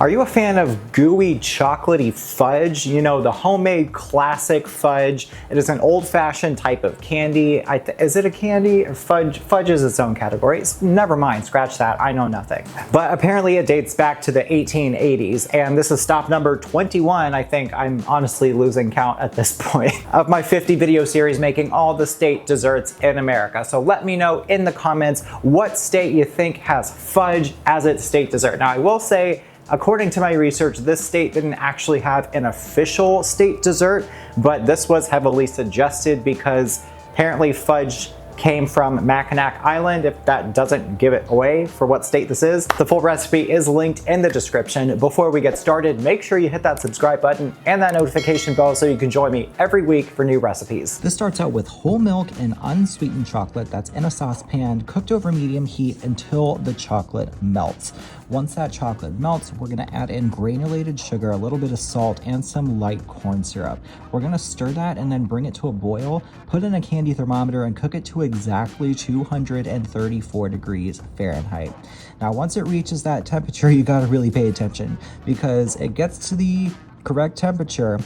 Are you a fan of gooey, chocolatey fudge? You know, the homemade classic fudge. It is an old-fashioned type of candy. Is it a candy or fudge? Fudge is its own category. Never mind, scratch that, I know nothing. But apparently it dates back to the 1880s, and this is stop number 21. I think I'm honestly losing count at this point of my 50 video series making all the state desserts in America. So let me know in the comments what state you think has fudge as its state dessert. Now I will say, according to my research, this state didn't actually have an official state dessert, but this was heavily suggested because apparently fudge came from Mackinac Island, if that doesn't give it away for what state this is. The full recipe is linked in the description. Before we get started, make sure you hit that subscribe button and that notification bell so you can join me every week for new recipes. This starts out with whole milk and unsweetened chocolate that's in a saucepan, cooked over medium heat until the chocolate melts. Once that chocolate melts, we're gonna add in granulated sugar, a little bit of salt, and some light corn syrup. We're gonna stir that and then bring it to a boil, put in a candy thermometer, and cook it to exactly 234 degrees Fahrenheit. Now, once it reaches that temperature, you gotta really pay attention because it gets to the correct temperature.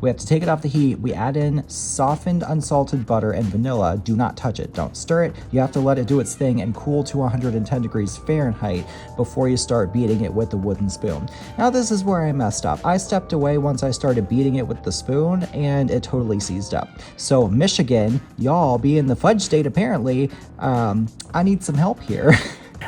We have to take it off the heat. We add in softened unsalted butter and vanilla. Do not touch it, don't stir it. You have to let it do its thing and cool to 110 degrees Fahrenheit before you start beating it with a wooden spoon. Now this is where I messed up. I stepped away once I started beating it with the spoon and it totally seized up. So Michigan, y'all being the fudge state apparently, I need some help here.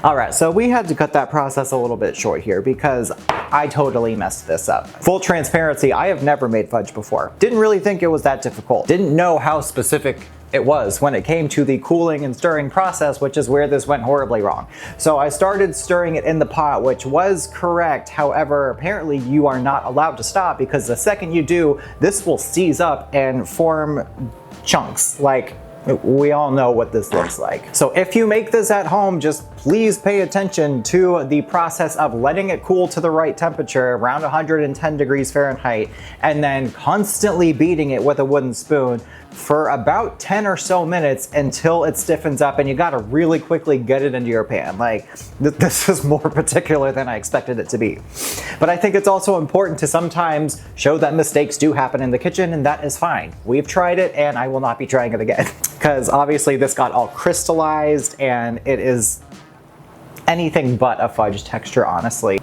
All right, so we had to cut that process a little bit short here because I totally messed this up. Full transparency, I have never made fudge before. Didn't really think it was that difficult. Didn't know how specific it was when it came to the cooling and stirring process, which is where this went horribly wrong. So I started stirring it in the pot, which was correct. However, apparently you are not allowed to stop because the second you do, this will seize up and form chunks. Like, we all know what this looks like. So if you make this at home, just please pay attention to the process of letting it cool to the right temperature, around 110 degrees Fahrenheit, and then constantly beating it with a wooden spoon for about 10 or so minutes until it stiffens up, and you gotta really quickly get it into your pan. Like, this is more particular than I expected it to be. But I think it's also important to sometimes show that mistakes do happen in the kitchen, and that is fine. We've tried it, and I will not be trying it again. Because obviously this got all crystallized, and it is anything but a fudge texture, honestly.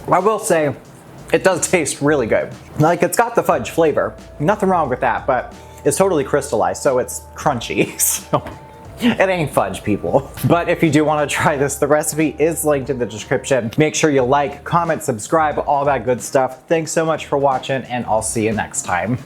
I will say, it does taste really good. Like, it's got the fudge flavor, nothing wrong with that, but it's totally crystallized, so it's crunchy. So it ain't fudge, people. But if you do want to try this, the recipe is linked in the description. Make sure you like, comment, subscribe, all that good stuff. Thanks so much for watching, and I'll see you next time.